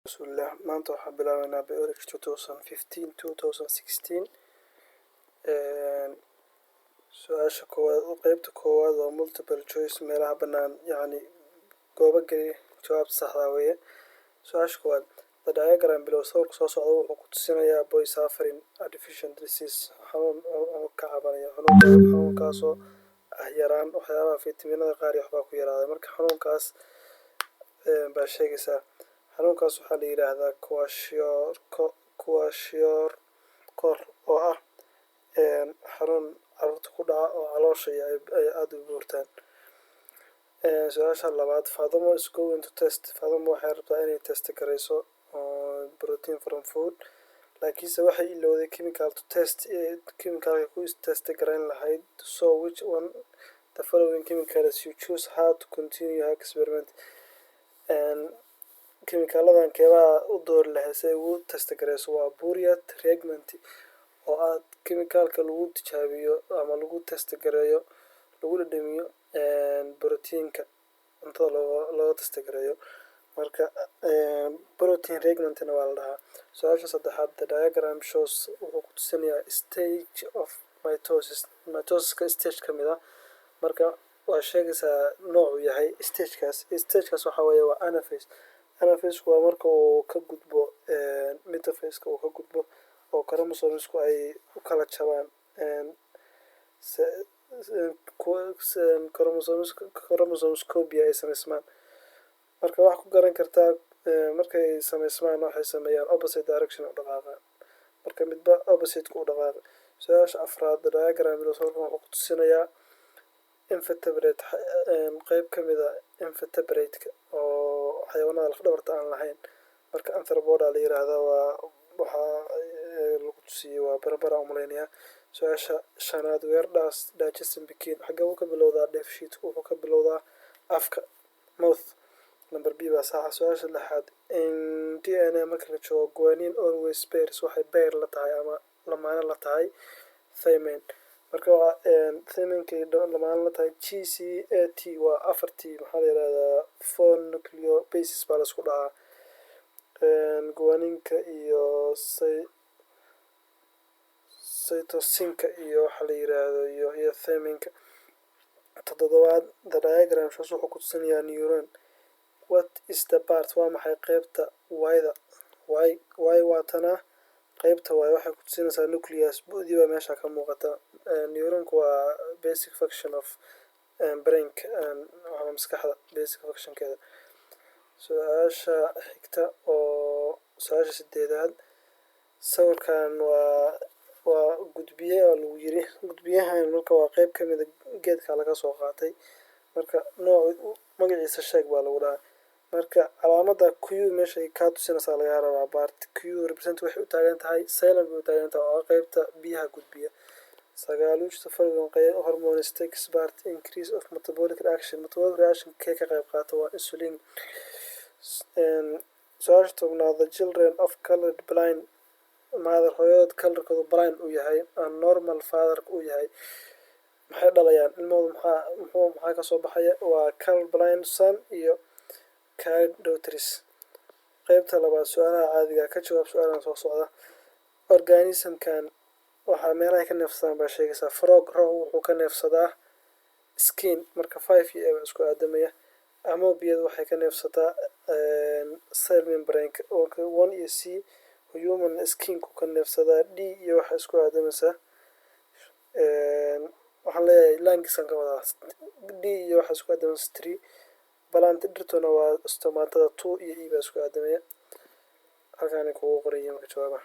Bismillah, maanta waxaan bilaabeynaa Biology 2015-2016. Su-aasha koowaad qaybta koowaad waa multiple choice meelaha bannaan goobo geli jawaabta saxda weeye. Su-aasha koowaad, the diagram below sawirka soo socda wuxuu ku tusinayaa boy suffering a deficient disease xanuun oo ka cabanaya xanuunkaasoo ah yaraan waxyaabaha fitamiinada qaar iyo waxbaa ku yaraaday. Marka xanuunkaas baa sheegaysaa xanuunkaas waxaa la yidhaahdaa kwashiorkor oo ah xanuun carruurta ku dhaca oo caloosha ay aada u buurtaan. Su-aasha labaad, Fadumo is going to test. Fadumo waxay rabtaa inay test garayso protein from food, laakiinse waxay ilowday chemical to test chemicalka ku test garayn lahayd. So which one the following chemicals you choose how to continue her experiment? Chemicaladan keebaa u doori lahayd si ay ugu test garayso? Waa buriate, reagment oo ah chemicalka lagu tijaabiyo ama lagu test gareeyo lagu dhadhamiyo proteinka cuntada loo test gareeyo. Marka protein reagmentna waa la dhahaa. Su-aasha saddexaad, the diagram shows wuxuu ku tusinayaa stage of mitosiska stage ka mid ah. Marka waa sheegaysaa noocu yahay stagekaas waxaa weeye waa anaphase. Anaphase waa marka uu ka gudbo metaphase uu ka gudbo oo chromosomesku ay u kala jabaan chromosomes copy ay samaysmaan. Marka waxaa ku garan kartaa markay samaysmaan waxay sameeyaan opposite direction u dhaqaaqa, marka midba opposite u dhaqaaqa. Su-aasha afraad, the diagram below wuxuu ku tusinayaa invertebrate qayb ka mid ah invertebrate-ka oo xayawaanada laf dhabarta aan lahayn. Marka anthropoda la yiraahdaa waxaa lagu tusiyey waa barbara umaleynaya. Su-aasha shanaad, where does digestion begin? Xagee uu ka bilowdaa dheefshiidku? Wuxuu ka bilowdaa afka, mouth. Number B baa saxa. Su-aasha lixaad, in DNA marka la joogo guanine always pairs waxay pair la tahay ama lamaane la tahay thymine. Marka waa thymine-kay lamaane la tahay GCAT waa afartii maxaa la yiraahdaa 4 nucleobases baa la isku dhahaa. Guanineka iyo cytosinka iyo waxa la yiraahdo iyo thymine-ka. Toddobaad, the diagram shows wuxuu ku tusinayaa neuron. What is the part? Waa maxay qaybta y-da? Y waa tana qaybta y waxay ku tusinaysaa nucleus. Bu'dii baa meesha ka muuqata. Neuronku waa basic function of brainka ama maskaxda basic functionkeeda. Su-aasha xigta oo su-aasha sideedaad, sawirkan waa gudbiye oo lagu yiri gudbiyahan marka waa qayb ka mid ah geedka laga soo qaatay. Marka nooca magaciisa sheeg baa lagu dhahaa. Marka calaamada q meesha ka tusinaysaa laga rabaa part q represent waxay u taagan tahay silent u taagan tahay oo qaybta biyaha gudbiya. Sagaal, which the following hormones takes part increase of metabolic reaction? Metabolic reaction ka qayb qaata waa insulin. Su-aasha tobnaad, the children of colored blind mother hooyada kalarkoodu blind uu yahay and normal father uu yahay maxay dhalayaan? Ilmahoodu maxaa ka soo baxaya? Waa color blind son iyo color daughters. Qaybta labaad, su-aalaha caadiga ka jawaab su-aalahan soo socda. Organismkan waxaa meelaha ka neefsadaan baa sheegaysaa. Frog wuxuu ka neefsadaa skin marka 5 iyo isku aadamaya. Ammoebiyadu waxay ka neefsataa cell membrane 1 iyo C. Human skinku ka neefsadaa D iyo waxa isku aadamaysa waxaan leeyahay lungs-kan ka wada D iyo waxa isku aadamaysa 3. Plant dhirtuna waa stomatada 2 iyo E baa isku aadamaya. Halkaan kugu qoran yihiin marka jawaabaha.